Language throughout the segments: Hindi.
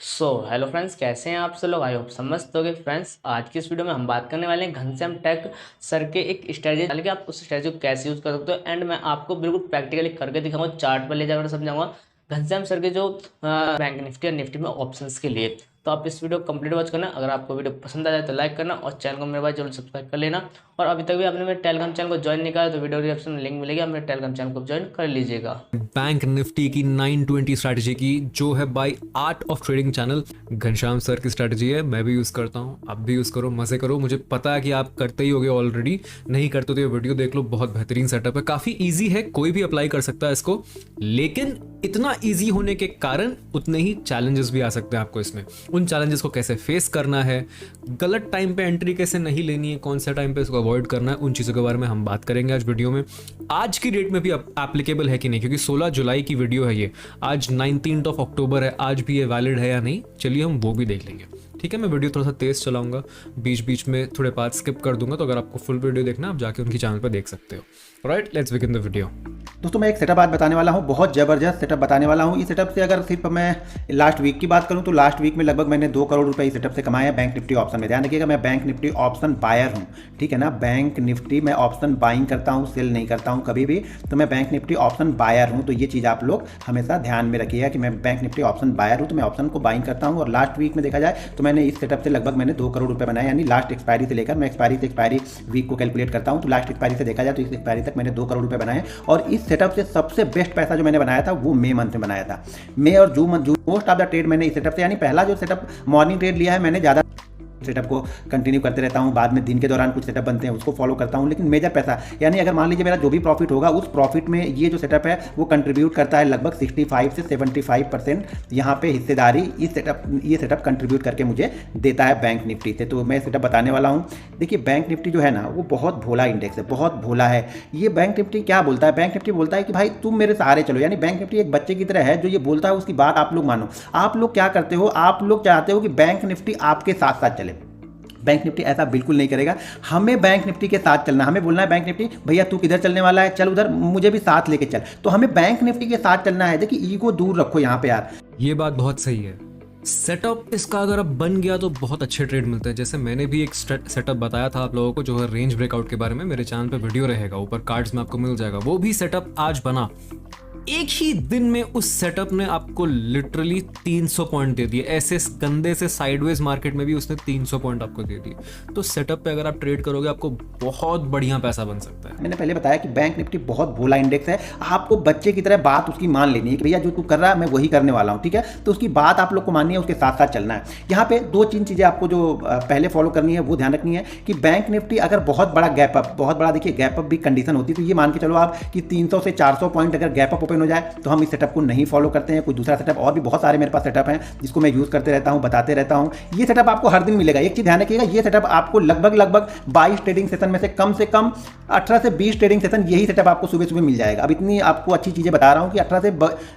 हेलो फ्रेंड्स, कैसे हैं आप सब लोग। आई होप समझते होगे। फ्रेंड्स, आज की इस वीडियो में हम बात करने वाले हैं घनश्याम टेक सर के एक स्ट्रेटेजी कि आप उस स्ट्रेटेजी को कैसे यूज कर सकते हो। एंड मैं आपको बिल्कुल प्रैक्टिकली करके दिखाऊंगा, चार्ट पर ले जाकर समझाऊंगा घनश्याम सर के जो बैंक निफ्टी और निफ्टी में ऑप्शंस के लिए। तो आप इस वीडियो को कंप्लीट वॉच करना। अगर आपको वीडियो पसंद आ जाए तो लाइक करना और चैनल को मेरे भाई जरूर सब्सक्राइब कर लेना। और अभी तक भी आपने मेरे टेलीग्राम चैनल को ज्वाइन नहीं करा तो वीडियो डिस्क्रिप्शन में लिंक मिलेगी, आप मेरे टेलीग्राम चैनल को ज्वाइन कर लीजिएगा। बैंक निफ्टी की 920 स्ट्रैटेजी की जो है by art of trading channel Ghanshyam sir की स्ट्रैटेजी है। मैं भी यूज़ करता हूँ, आप भी यूज़ करो, मज़े करो। मुझे पता है कि आप करते ही होगे ऑलरेडी, नहीं करते तो ये वीडियो देख लो, बहुत बेहतरीन सेटअप है, काफ़ी इजी है, कोई भी अप्लाई कर सकता है इसको। लेकिन इतना इजी होने के कारण उतने ही चैलेंजेस भी आ सकते हैं आपको इसमें। उन चैलेंजेस को कैसे फेस करना है, गलत टाइम पे एंट्री कैसे नहीं लेनी है, कौन सा टाइम पे इसको अवॉइड करना है, उन चीज़ों के बारे में हम बात करेंगे आज वीडियो में। आज की डेट में भी एप्लीकेबल है कि नहीं, क्योंकि 16 जुलाई की वीडियो है ये, आज 19 अक्टूबर है, आज भी ये वैलिड है या नहीं, चलिए हम वो भी देख लेंगे। ठीक है, मैं वीडियो थोड़ा सा तेज चलाऊंगा, बीच बीच में थोड़े पार्ट स्किप कर दूंगा, तो अगर आपको फुल वीडियो देखना आप जाके उनकी चैनल पर देख सकते हो। Right, let's begin the video. दोस्तों, मैं एक सेटअप आज बताने वाला हूँ, बहुत ज़बरदस्त सेटअप बताने वाला हूँ। इस सेटअप से अगर सिर्फ मैं लास्ट वीक की बात करूँ तो लास्ट वीक में लगभग मैंने 2 करोड़ रुपए इस सेटअप से कमाए हैं बैंक निफ्टी ऑप्शन में। ध्यान रखिएगा, मैं बैंक निफ्टी ऑप्शन बायर हूँ, ठीक है ना। बैंक निफ्टी मैं ऑप्शन बाइंग करता हूँ, सेल नहीं करता हूँ कभी भी। तो मैं बैंक निफ्टी ऑप्शन बायर हूँ, तो ये चीज़ आप लोग हमेशा ध्यान में रखिएगा कि मैं बैंक निफ्टी ऑप्शन बायर हूँ, तो मैं ऑप्शन को बाइंग करता हूँ। और लास्ट वीक में देखा जाए तो मैंने इस सेटअप से लगभग मैंने 2 करोड़ रुपए बनाए, यानी लास्ट एक्सपायरी से लेकर, मैं एक्सपायरी से एक्सपायरी वीक को कैलकुलेट करता हूँ, तो लास्ट एक्सपायरी से देखा जाए तो इस एक्सपायरी तक मैंने 2 करोड़ रुपए बनाए। और इस सेटअप से सबसे बेस्ट पैसा जो मैंने बनाया था वो मई मंथ में बनाया था। मई और जून मोस्ट ऑफ द ट्रेड मैंने इस सेटअप से, यानी पहला जो सेटअप मॉर्निंग ट्रेड लिया है मैंने, ज़्यादा सेटअप को कंटिन्यू करते रहता हूं। बाद में दिन के दौरान कुछ सेटअप बनते हैं उसको फॉलो करता हूं, लेकिन मेजर पैसा, यानी अगर मान लीजिए मेरा जो भी प्रॉफिट होगा उस प्रॉफिट में ये जो सेटअप है वो कंट्रीब्यूट करता है लगभग 65 से 75% यहाँ पे हिस्सेदारी ये सेटअप कंट्रीब्यूट करके मुझे देता है बैंक निफ्टी से। तो मैं सेटअप बताने वाला हूँ। देखिए, बैंक निफ्टी जो है ना वो बहुत भोला इंडेक्स है, बहुत भोला है। ये बैंक निफ्टी क्या बोलता है, बैंक निफ्टी बोलता है कि भाई तुम मेरे सहारे चलो, यानी बैंक निफ्टी एक बच्चे की तरह है जो ये बोलता है उसकी बात आप लोग मानो। आप लोग क्या करते हो, आप लोग चाहते हो कि बैंक निफ्टी आपके साथ साथ चले। बैंक निफ्टी ऐसा बिल्कुल नहीं करेगा। हमें बैंक निफ्टी के साथ चलना, हमें बोलना है बैंक निफ्टी भैया तू किधर चलने वाला है, चल उधर, मुझे भी साथ लेके चल। तो हमें बैंक निफ्टी के साथ चलना है। देखिए, ईगो दूर रखो यहाँ पे यार। ये बात बहुत सही है। सेटअप इसका अगर अब बन गया तो बहुत अच्छे ट्रेड मिलते हैं। जैसे मैंने भी एक सेटअप बताया था आप लोगों को, जो है रेंज ब्रेकआउट के बारे में, मेरे चैनल पे वीडियो रहेगा, ऊपर कार्ड्स में आपको मिल जाएगा। वो भी सेटअप आज बना, एक ही दिन में उस सेटअप ने आपको लिटरली 300 पॉइंट दे दिए। ऐसे कंधे से साइडवेज मार्केट में भी उसने 300 पॉइंट आपको दे दिए। तो सेटअप पे अगर आप ट्रेड करोगे आपको बहुत बढ़िया पैसा बन सकता है। मैंने पहले बताया कि बैंक निफ्टी बहुत भोला इंडेक्स है। आपको बच्चे की तरह बात उसकी मान लेनी है कि भैया जो तू कर रहा है मैं वही करने वाला हूँ, ठीक है। तो उसकी बात आप लोग को माननी है, उसके साथ साथ चलना है। यहाँ पे 2-3 चीज़ें आपको जो पहले फॉलो करनी है वो ध्यान रखनी है कि बैंक निफ्टी अगर बहुत बड़ा गैप अप, बहुत बड़ा, देखिए गैप अप भी कंडीशन होती है, तो ये मान के चलो आप कि 300 से 400 पॉइंट अगर गैप अप ओपन हो जाए तो हम इस सेटअप को नहीं फॉलो करते हैं। कोई दूसरा सेटअप, और भी बहुत सारे मेरे पास सेटअप हैं जिसको मैं यूज करते रहता हूं, बताते रहता हूं। ये सेटअप आपको हर दिन मिलेगा। एक चीज ध्यान रखिएगा, ये सेटअप आपको लगभग 22 ट्रेडिंग सेशन में से कम 18 से 20 ट्रेडिंग सेशन यही सेटअप आपको सुबह सुबह मिल जाएगा। अब इतनी आपको अच्छी चीजें बता रहा हूं कि 18 से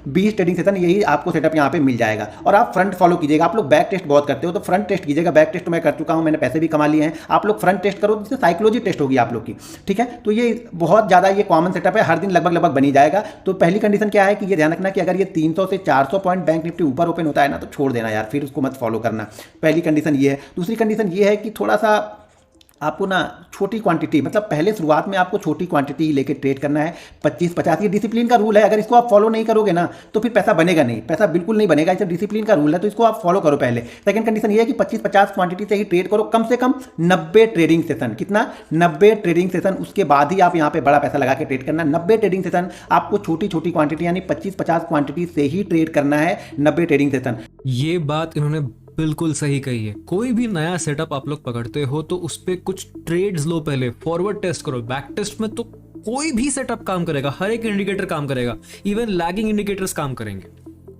20 ट्रेडिंग सेशन यही आपको सेटअप यहां पे मिल जाएगा। और आप फ्रंट फॉलो कीजिएगा। आप लोग बैक टेस्ट बहुत करते हो तो फ्रंट टेस्ट कीजिएगा। बैक टेस्ट तो मैं कर चुका हूं, मैंने पैसे भी कमा लिए हैं। आप लोग फ्रंट टेस्ट करो, जिससे साइकोलॉजी टेस्ट होगी आप लोग की, ठीक है। तो ये बहुत ज्यादा ये कॉमन सेटअप है, हर दिन लगभग बनी जाएगा। तो पहली कंडीशन क्या है कि ये ध्यान रखना कि अगर ये 300 से 400 पॉइंट बैंक निफ्टी ऊपर ओपन होता है ना तो छोड़ देना यार, फिर उसको मत फॉलो करना। पहली कंडीशन ये है। दूसरी कंडीशन ये है कि थोड़ा सा आपको ना छोटी क्वांटिटी, मतलब पहले शुरुआत में आपको छोटी क्वांटिटी लेके ट्रेड करना है। 25-50 ये डिसिप्लिन का रूल है। अगर इसको आप फॉलो नहीं करोगे ना तो फिर पैसा बनेगा नहीं, पैसा बिल्कुल नहीं बनेगा। इसे डिसिप्लिन का रूल है, तो इसको आप फॉलो करो पहले। सेकंड कंडीशन ये है कि 25-50 क्वांटिटी से ही ट्रेड करो, कम से कम 90 ट्रेडिंग सेशन। कितना? 90 ट्रेडिंग सेशन। उसके बाद ही आप यहाँ पे बड़ा पैसा लगा के ट्रेड करना। 90 ट्रेडिंग सेशन आपको छोटी छोटी क्वांटिटी यानी 25-50 क्वांटिटी से ही ट्रेड करना है, 90 ट्रेडिंग सेशन। ये बात इन्होंने बिल्कुल सही कही है। कोई भी नया सेटअप आप लोग पकड़ते हो तो उस पे कुछ ट्रेड्स लो, पहले फॉरवर्ड टेस्ट करो। बैक टेस्ट में तो कोई भी सेटअप काम करेगा, हर एक इंडिकेटर काम करेगा, इवन लैगिंग इंडिकेटर्स काम करेंगे।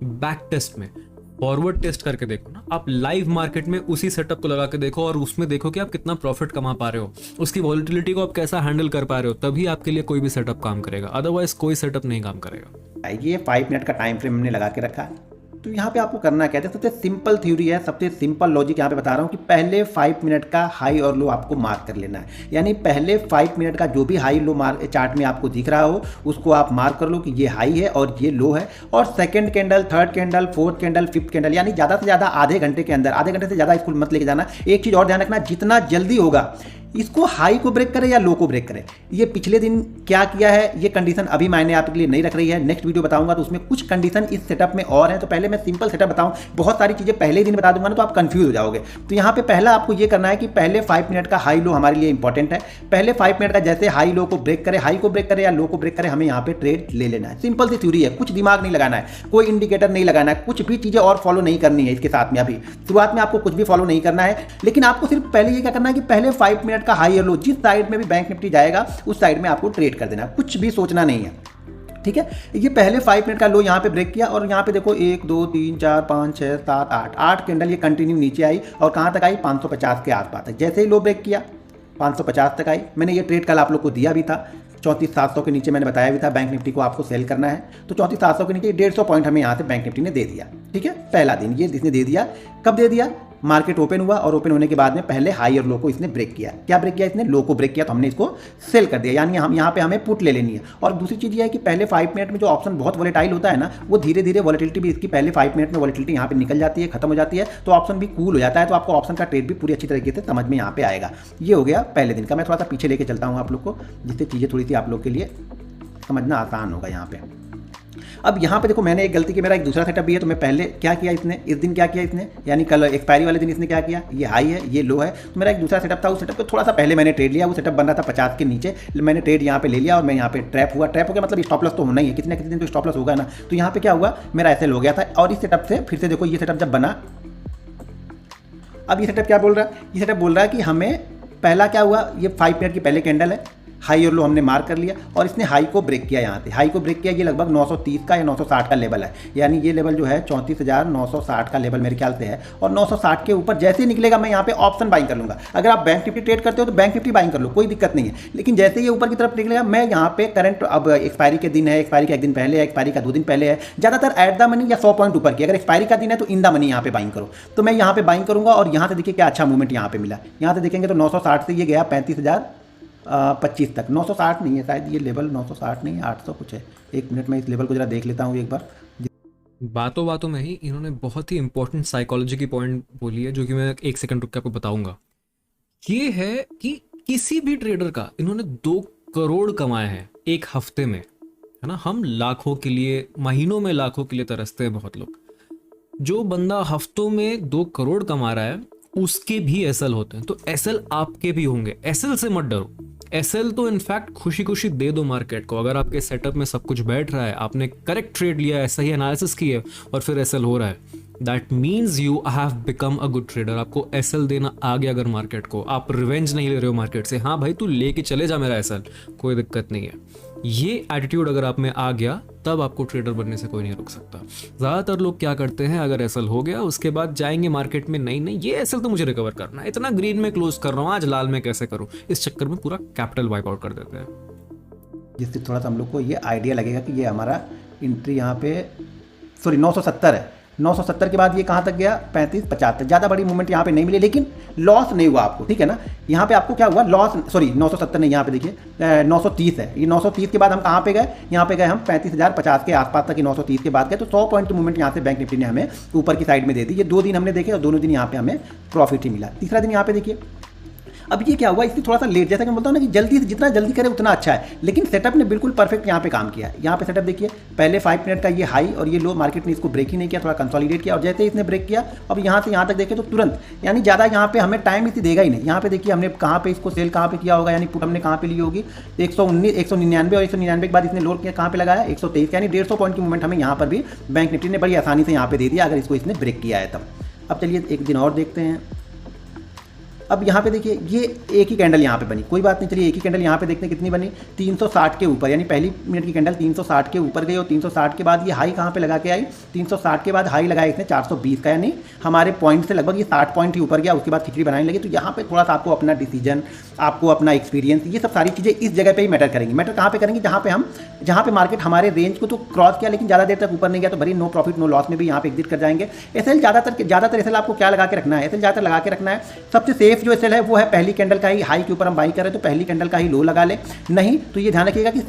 बैक टेस्ट में फॉरवर्ड टेस्ट करके देखो ना, आप लाइव मार्केट में उसी सेटअप को लगा के देखो और उसमें देखो कि आप कितना प्रॉफिट कमा पा रहे हो, उसकी वॉलिटिलिटी को आप कैसा हैंडल कर पा रहे हो, तभी आपके लिए कोई भी सेटअप काम करेगा। अदरवाइज कोई सेटअप नहीं काम करेगा। ये 5 मिनट का टाइम फ्रेम हमने लगा के रखा है। तो यहाँ पे आपको करना क्या है, सबसे सिंपल थ्योरी है, सबसे सिंपल लॉजिक यहाँ पे बता रहा हूँ कि पहले 5 मिनट का हाई और लो आपको मार्क कर लेना है। यानी पहले 5 मिनट का जो भी हाई लो मार्क चार्ट में आपको दिख रहा हो उसको आप मार्क कर लो कि ये हाई है और ये लो है, और second candle, third candle, fourth candle, fifth candle, यानी ज़्यादा से ज़्यादा आधे घंटे के अंदर, आधे घंटे से ज़्यादा इसको मत लेके जाना। एक चीज़ और ध्यान रखना, जितना जल्दी होगा इसको हाई को ब्रेक करे या लो को ब्रेक करे। ये पिछले दिन क्या किया है, ये कंडीशन अभी मैंने आपके लिए नहीं रख रही है, नेक्स्ट वीडियो बताऊंगा तो उसमें कुछ कंडीशन इस सेटअप में और है। तो पहले मैं सिंपल सेटअप बताऊं, बहुत सारी चीज़ें पहले ही दिन बता दूंगा ना तो आप कंफ्यूज हो जाओगे। तो यहाँ पे पहला आपको ये करना है कि पहले 5 मिनट का हाई लो हमारे लिए इंपॉर्टेंट है। पहले 5 मिनट का जैसे हाई लो को ब्रेक करे, हाई को ब्रेक करे या लो को ब्रेक करे, हमें यहाँ पे ट्रेड ले लेना है। सिंपल सी थ्योरी है, कुछ दिमाग नहीं लगाना है, कोई इंडिकेटर नहीं लगाना है, कुछ भी चीज़ें और फॉलो नहीं करनी है इसके साथ में। अभी शुरुआत में आपको कुछ भी फॉलो नहीं करना है, लेकिन आपको सिर्फ पहले ये क्या करना है कि पहले 5 मिनट का हाई और लो जिस साइड में भी बैंक निफ्टी जाएगा उस साइड में आपको ट्रेड कर देना, कुछ भी सोचना नहीं है, ठीक है। ये पहले 5 मिनट का लो यहाँ पे ब्रेक किया और यहाँ पे देखो 1 2 3 4 5 6 7 8 कैंडल ये कंटिन्यू नीचे आई और कहाँ तक आई, 550 के आसपास तक। जैसे ही लो ब्रेक किया 550 तक आई। मैंने ये ट्रेड कल आप लोग को दिया भी था, 34,700 के नीचे मैंने बताया भी था बैंक निफ्टी को आपको सेल करना है। तो 34,700 के नीचे 150 पॉइंट हमें यहाँ से बैंक निफ्टी ने दे दिया, ठीक है। पहला दिन ये इसने दे दिया, कब दे दिया, मार्केट ओपन हुआ और ओपन होने के बाद में पहले हाई और लो को इसने ब्रेक किया। क्या ब्रेक किया इसने, लो को ब्रेक किया, तो हमने इसको सेल कर दिया, यानी हम यहाँ पे हमें पुट ले लेनी है। और दूसरी चीज़ ये है कि पहले 5 मिनट में जो ऑप्शन बहुत वॉलेटाइल होता है ना, वो धीरे धीरे वॉलेटिलिटी भी इसकी पहले 5 मिनट में वॉलेटिलिटी यहाँ पे निकल जाती है, खत्म हो जाती है, तो ऑप्शन भी कूल हो जाता है। तो आपको ऑप्शन का ट्रेड भी पूरी अच्छी तरीके से समझ में यहाँ पे आएगा। ये हो गया पहले दिन का। मैं थोड़ा सा पीछे लेके चलता हूँ आप लोग को, जिससे चीज़ें थोड़ी सी आप लोग के लिए समझना आसान होगा यहाँ पे। अब यहाँ पे देखो मैंने एक गलती की, मेरा एक दूसरा सेटअप भी है। तो मैं पहले क्या किया इसने, इस दिन क्या किया इसने, यानी कल एक्सपायरी वाले दिन इसने क्या किया, ये हाई है ये लो है। तो मेरा एक दूसरा सेटअप था, उस सेटअप को थोड़ा सा पहले मैंने ट्रेड लिया, वो सेटअप बन रहा था 50 के नीचे, मैंने ट्रेड यहाँ पे ले लिया और मैं यहाँ पे ट्रैप हो गया, मतलब स्टॉप लॉस तो होना ही है, किसी ना किसी दिन तो स्टॉप लॉस होगा ना। तो यहाँ पे क्या हुआ, मेरा ऐसे हो गया था। और इस सेटअप से फिर से देखो, ये सेटअप जब बना, अब ये सेटअप क्या बोल रहा है, ये सेटअप बोल रहा है कि हमें पहला क्या हुआ, ये 5 मिनट की पहले कैंडल है, हाई और लो हमने मार्क कर लिया और इसने हाई को ब्रेक किया। यहाँ से हाई को ब्रेक किया, ये लगभग 930 का या 960 का लेवल है, यानी ये लेवल जो है 34,960 का लेवल मेरे ख्याल से है। और 960 के ऊपर जैसे ही निकलेगा मैं यहाँ पे ऑप्शन बाइंग कर लूँगा। अगर आप बैंक निफ्टी ट्रेड करते हो तो बैंक निफ्टी बाइंग कर लो, कोई दिक्कत नहीं है। लेकिन जैसे ये ऊपर की तरफ निकलेगा, मैं यहाँ पे करंट, अब एक्सपायरी के दिन है, एक्सपायरी का एक दिन पहले है, एक्सपायरी का 2 दिन पहले है, ज़्यादातर एट द मनी या 100 पॉइंट ऊपर की। अगर एक्सपायरी का दिन है तो इन द मनी यहाँ पे बाइंग करो। तो मैं यहाँ पे बाइंग करूँगा और यहाँ से देखिए क्या अच्छा मूवमेंट यहाँ पे मिला। यहाँ से देखेंगे तो 960 से ये गया 35,025 तक। 960 नहीं है शायद ये लेवल, 960 नहीं है, 800 कुछ है। एक मिनट में इस लेवल को जरा देख लेता हूँ एक बार। बातों बातों में ही इन्होंने बहुत ही इंपॉर्टेंट साइकोलॉजी की पॉइंट बोली है, जो कि मैं 1 सेकंड रुक के आपको बताऊंगा। ये है कि किसी भी ट्रेडर का इन्होंने 2 करोड़ कमाए हैं एक हफ्ते में, है ना। हम लाखों के लिए, महीनों में लाखों के लिए तरसते हैं बहुत लोग। जो बंदा हफ्तों में 2 करोड़ कमा रहा है उसके भी एसएल होते हैं, तो एसएल आपके भी होंगे। एसएल से मत डरो, एसएल तो इनफैक्ट खुशी खुशी दे दो मार्केट को। अगर आपके सेटअप में सब कुछ बैठ रहा है, आपने करेक्ट ट्रेड लिया है, सही एनालिसिस की है और फिर एसएल हो रहा है, that means you have become a good trader. आपको एसएल देना आ गया अगर मार्केट को, आप रिवेंज नहीं ले रहे हो मार्केट से, हाँ भाई तू लेके चले जा मेरा एसएल, कोई दिक्कत नहीं है। ये एटीट्यूड अगर आप में आ गया तब आपको ट्रेडर बनने से कोई नहीं रोक सकता। ज़्यादातर लोग क्या करते हैं, अगर एसएल हो गया उसके बाद जाएंगे मार्केट में, नहीं ये एसएल तो मुझे रिकवर करना है, इतना ग्रीन में क्लोज कर रहा हूँ, आज लाल में कैसे करूँ, इस चक्कर में पूरा कैपिटल वाइप आउट कर देते हैं। जिससे थोड़ा सा हम लोग को ये आइडिया लगेगा कि ये हमारा एंट्री यहाँ पे 970 है। 970 के बाद ये कहाँ तक गया, 35-50 तक। ज़्यादा बड़ी मूवमेंट यहाँ पे नहीं मिली, लेकिन लॉस नहीं हुआ आपको, ठीक है ना। यहाँ पे आपको क्या हुआ, लॉस, 970 नहीं, यहाँ पे देखिए 930 है। ये 930 के बाद हम कहाँ पे गए, यहाँ पे गए हम 35,050 के आसपास तक। 930 के बाद गए तो 100 पॉइंट की मूवमेंट यहाँ से बैंक निफ्टी ने हमें ऊपर की साइड में दे दी। ये 2 दिन हमने देखे और दोनों दिन यहाँ पे हमें प्रॉफिट ही मिला। तीसरा दिन यहाँ पे देखिए, अब ये क्या हुआ, इससे थोड़ा सा लेट, जैसा कि मैं बोलता हूँ ना कि जल्दी से जितना जल्दी करे उतना अच्छा है, लेकिन सेटअप ने बिल्कुल परफेक्ट यहाँ पे काम किया है। यहाँ पे सेटअप देखिए, पहले 5 मिनट का ये हाई और ये लो, मार्केट ने इसको ब्रेक ही नहीं किया, थोड़ा कंसोलिडेट किया और जैसे ही इसने ब्रेक किया, अब यहाँ से यहाँ तक देखें तो तुरंत, यानी ज़्यादा यहाँ पे हमें टाइम इसी देगा ही नहीं। यहाँ पे देखिए हमने कहाँ पे इसको सेल कहाँ पे किया होगा, यानी पुट हमने कहाँ पे ली होगी 119, 199 और 199 के बाद इसने लोड किया कहाँ पे लगाया 123, यानी 150 पॉइंट की मूवमेंट हमें यहाँ पर भी बैंक निफ्टी ने बड़ी आसानी से यहाँ पे दे दिया, अगर इसको इसने ब्रेक किया है तब। अब चलिए एक दिन और देखते हैं। अब यहाँ पे देखिए ये एक ही कैंडल यहाँ पे बनी, कोई बात नहीं, चलिए एक ही कैंडल यहाँ पे देखते हैं कितनी बनी, 360 के ऊपर, यानी पहली मिनट की कैंडल 360 के ऊपर गई और 360 के बाद ये हाई कहाँ पे लगा के आई, 360 के बाद हाई लगाया इसने 420 का, यानी हमारे पॉइंट से लगभग ये 60 पॉइंट ही ऊपर गया, उसके बाद खिचड़ी बनाने लगी। तो यहाँ पे थोड़ा सा आपको अपना डिसीजन, आपको अपना एक्सपीरियंस, ये सब सारी चीज़ें इस जगह पे ही मैटर करेंगी। मैटर कहाँ पे करेंगी, जहाँ पे मार्केट हमारे रेंज को तो क्रॉस किया लेकिन ज़्यादा देर तक ऊपर नहीं गया, तो भरी नो प्रॉफिट नो लॉस में भी यहाँ पे एग्जिट कर जाएंगे। एसएल ज़्यादातर एसएल आपको क्या लगा के रखना है, एसएल ज़्यादातर लगा के रखना है, सबसे सेफ जो एसएल है वो है पहली कैंडल का ही हाई के ऊपर हम बाई करें तो पहली कैंडल का ही लो लगा ले, नहीं तो ये ध्यान रखिएगा कि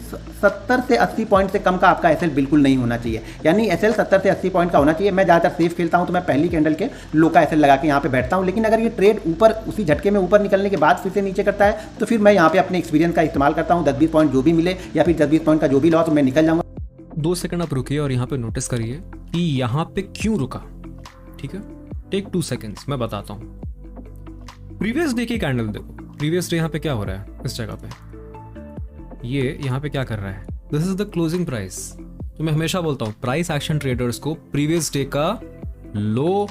70 से 80 पॉइंट से कम का आपका एसएल बिल्कुल नहीं होना चाहिए, यानी एसएल 70 से 80 पॉइंट का होना चाहिए। मैं ज़्यादातर सेफ खेलता हूँ तो मैं पहली कैंडल के लो का एसएल लगा के यहाँ पे बैठता हूँ, लेकिन अगर ये ट्रेड ऊपर उसी झटके में ऊपर निकलने के बाद फिर से नीचे करता है तो फिर मैं यहाँ पे अपने एक्सपीरियंस का इस्तेमाल करता हूँ, 10-20 पॉइंट जो भी मिले या फिर 10-20 पॉइंट का जो भी लॉस मैं निकल जाऊँगा। 2 सेकंड आप रुकिए और यहाँ पे नोटिस करिए कि यहाँ पे क्यों रुका, ठीक है। टेक 2 सेकंड्स, मैं बताता हूँ। प्रीवियस डे की कैंडल देखो, प्रीवियस डे यहाँ पे क्या हो रहा है, इस जगह पे ये यहाँ पे क्या कर रहा है, this is the closing price. तो मैं हमेशा बोलता हूँ प्राइस एक्शन ट्रेडर्स को प्रीवियस डे का लो,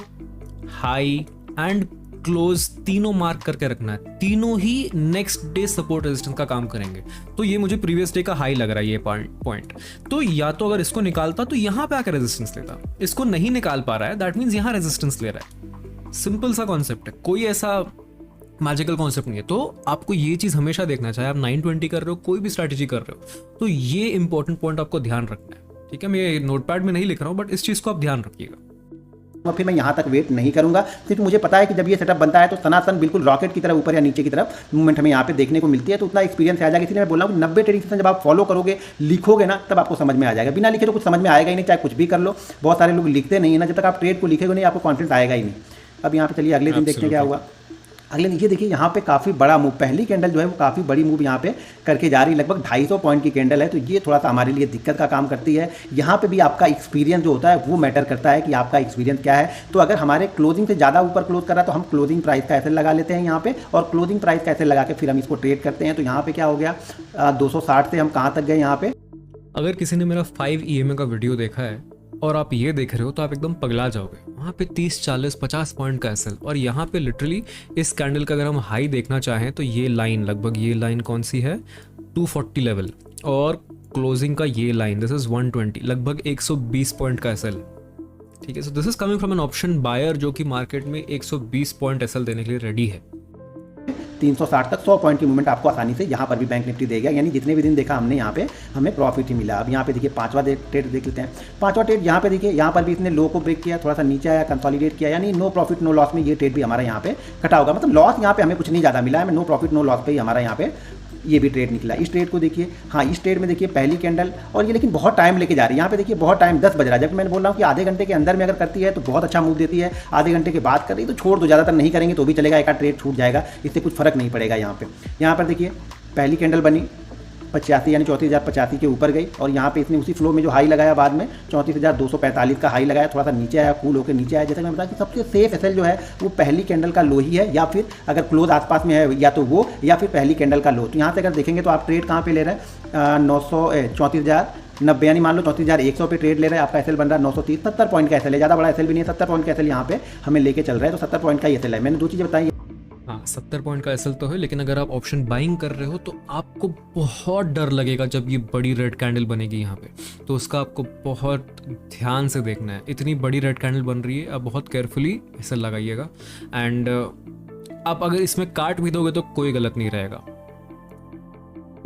हाई एंड क्लोज तीनों मार्क करके रखना है, तीनों ही नेक्स्ट डे सपोर्ट रेजिस्टेंस का काम करेंगे। तो ये मुझे प्रीवियस डे का हाई लग रहा है ये पॉइंट, तो या तो अगर इसको निकालता तो यहां पे आकर रेजिस्टेंस लेता, इसको नहीं निकाल पा रहा है, दैट मींस यहां रेजिस्टेंस ले रहा है। सिंपल सा कॉन्सेप्ट है, कोई ऐसा मैजिकल कॉन्सेप्ट नहीं है। तो आपको ये चीज हमेशा देखना, चाहे आप 920 कर रहे हो, कोई भी स्ट्रैटेजी कर रहे हो, तो ये इंपॉर्टेंट पॉइंट आपको ध्यान रखना है, ठीक है। मैं नोटपैड में नहीं लिख रहा हूं, बट इस चीज को आप ध्यान रखिएगा। और फिर मैं यहाँ तक वेट नहीं करूंगा, सिर्फ मुझे पता है कि जब ये सेटअप बनता है तो सनातन बिल्कुल रॉकेट की तरह ऊपर या नीचे की तरफ मूवमेंट हमें यहाँ पे देखने को मिलती है, तो उतना एक्सपीरियंस आ जाएगा। इसलिए मैं बोल रहा हूँ 90 ट्रेडिंग सेशन जब आप फॉलो करोगे, लिखोगे ना, तब आपको समझ में आ जाएगा। बिना लिखे तो कुछ समझ में आएगा ही नहीं, चाहे कुछ भी कर लो। बहुत सारे लोग लिखते नहीं है ना, जब तक आप ट्रेड को लिखेगे नहीं आपको कॉन्फिडेंस आएगा ही नहीं। अब यहाँ पे चलिए अगले दिन देखते हैं क्या हुआ। अगले दिन ये देखिए यहाँ पे काफ़ी बड़ा मूव, पहली कैंडल जो है वो काफ़ी बड़ी मूव यहाँ पे करके जा रही है, लगभग 250 पॉइंट की कैंडल है, तो ये थोड़ा सा हमारे लिए दिक्कत का काम करती है। यहाँ पे भी आपका एक्सपीरियंस जो होता है वो मैटर करता है कि आपका एक्सपीरियंस क्या है। तो अगर हमारे क्लोजिंग से ज़्यादा ऊपर क्लोज कर रहा है तो हम क्लोजिंग प्राइस का एसएल लगा लेते हैं यहाँ पे, और क्लोजिंग प्राइस का एसएल लगा के फिर हम इसको ट्रेड करते हैं। तो यहाँ पे क्या हो गया, 260 से हम कहाँ तक गए यहाँ पे। अगर किसी ने मेरा 5 EMA का वीडियो देखा है और आप ये देख रहे हो तो आप एकदम पगला जाओगे। वहाँ पे 30, 40, 50 पॉइंट का एसएल, और यहाँ पे लिटरली इस कैंडल का अगर हम हाई देखना चाहें तो ये लाइन, लगभग ये लाइन कौन सी है, 240 लेवल, और क्लोजिंग का ये लाइन दिस इज 120, लगभग 120 पॉइंट का एसएल, ठीक है। So this is coming from an option buyer जो कि मार्केट में 120 पॉइंट एसएल देने के लिए रेडी है। 360 तक 100 पॉइंट की मूवमेंट आपको आसानी से यहाँ पर भी बैंक निफ्टी देगा, यानी जितने भी दिन देखा हमने यहाँ पे हमें प्रॉफिट ही मिला। अब यहाँ पे देखिए पांचवा ट्रेड देख लेते हैं। पांचवा ट्रेड यहाँ पे देखिए, यहाँ पर भी इसने लो को ब्रेक किया, थोड़ा सा नीचे आया, कंसोलिडेट किया, यानी नो प्रॉफिट नो लॉस में ये ट्रेड भी हमारा यहाँ पे कटा होगा। मतलब लॉस यहाँ पे हमें कुछ नहीं ज़्यादा मिला है, नो प्रॉफिट नो लॉस पे ही हमारा यहाँ पे ये भी ट्रेड निकला। इस ट्रेड को देखिए, हाँ इस ट्रेड में देखिए पहली कैंडल, और ये लेकिन बहुत टाइम लेके जा रही है। यहाँ पे देखिए बहुत टाइम, 10 बज रहा है, जबकि मैंने बोल रहा हूँ कि आधे घंटे के अंदर में अगर करती है तो बहुत अच्छा मूव देती है, आधे घंटे के बाद कर रही तो छोड़ दो, ज़्यादातर नहीं करेंगे तो भी चलेगा, एक आध ट्रेड छूट जाएगा, इससे कुछ फर्क नहीं पड़ेगा। यहाँ पर देखिए पहली कैंडल बनी 85 यानी 34,085 के ऊपर गई, और यहाँ पे इसने उसी फ्लो में जो हाई लगाया बाद में 34,245 का हाई लगाया, थोड़ा सा नीचे आया, कूल होकर नीचे आया। जैसे मैं बताया कि सबसे सेफ एसएल जो है वो पहली कैंडल का लो ही है, या फिर अगर क्लोज आसपास में है या तो वो, या फिर पहली कैंडल का लो। तो यहाँ से अगर देखेंगे तो आप ट्रेड कहाँ पे ले रहे हैं, 34,090, यानी मान लो 34,100 पे ट्रेड ले रहे हैं, आपका एसएल बन रहा है 930, 70 पॉइंट का एसएल है, ज़्यादा बड़ा एसएल भी नहीं है, 70 पॉइंट का एसएल यहाँ पे हमें लेके चल रहा है, तो 70 पॉइंट का एसएल है। मैंने 2 चीज़ें बताई। हाँ 70 पॉइंट का एसएल तो है, लेकिन अगर आप ऑप्शन बाइंग कर रहे हो तो आपको बहुत डर लगेगा जब ये बड़ी रेड कैंडल बनेगी यहाँ पे, तो उसका आपको बहुत ध्यान से देखना है। इतनी बड़ी रेड कैंडल बन रही है, आप बहुत केयरफुली एसएल लगाइएगा, एंड आप अगर इसमें काट भी दोगे तो कोई गलत नहीं रहेगा।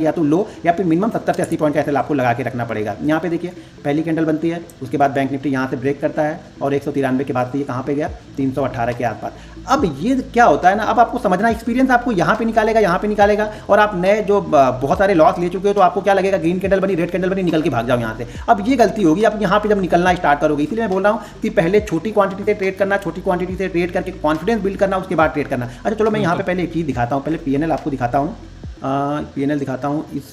या तो लो या फिर मिनिमम 70 से 80 पॉइंट का एसएल आपको लगा के रखना पड़ेगा। यहाँ पे देखिए पहली कैंडल बनती है, उसके बाद बैंक निफ्टी यहाँ से ब्रेक करता है, और 193 के बाद से ये कहाँ पे गया, 318 के आसपास। अब ये क्या होता है ना, अब आपको समझना, एक्सपीरियंस आपको यहाँ पे निकालेगा, यहाँ पे निकालेगा, और आप नए जो बहुत सारे लॉस ले चुके हो तो आपको क्या लगेगा, ग्रीन कैंडल बनी, रेड कैंडल बनी, निकल के भाग जाओ यहाँ से। अब ये गलती होगी आप यहाँ पे जब निकलना स्टार्ट करोगे। इसलिए मैं बोल रहा हूँ कि पहले छोटी क्वांटिटी से ट्रेड करना, छोटी क्वांटिटी से ट्रेड करके कॉन्फिडेंस बिल्ड करना, उसके बाद ट्रेड करना। अच्छा चलो मैं यहाँ पे पहले एक चीज़ दिखाता हूँ, पहले PNL आपको दिखाता हूँ, PNL दिखाता हूँ इस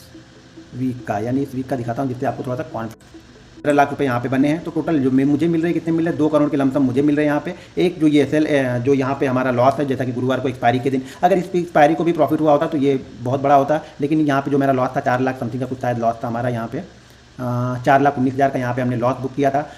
वीक का, यानी इस वीक का दिखाता हूँ, जिससे आपको थोड़ा सा कॉन्फिडेंस। 15 लाख रुपए यहाँ पे बने हैं, तो टोटल जो मुझे मिल रहे हैं कितने मिल रहे हैं, 2 करोड़ के लमसम मुझे मिल रहे हैं यहाँ पे। एक जो ये एसएल जो यहाँ पे हमारा लॉस है, जैसा कि गुरुवार को एक्सपायरी के दिन, अगर इस एक्सपायरी को भी प्रॉफिट हुआ होता तो ये बहुत बड़ा होता, लेकिन यहाँ पे जो मेरा लॉस था 4 लाख समथिंग का कुछ शायद लॉस था हमारा यहाँ पे, 4,19,000 का यहाँ पे हमने लॉस बुक किया था।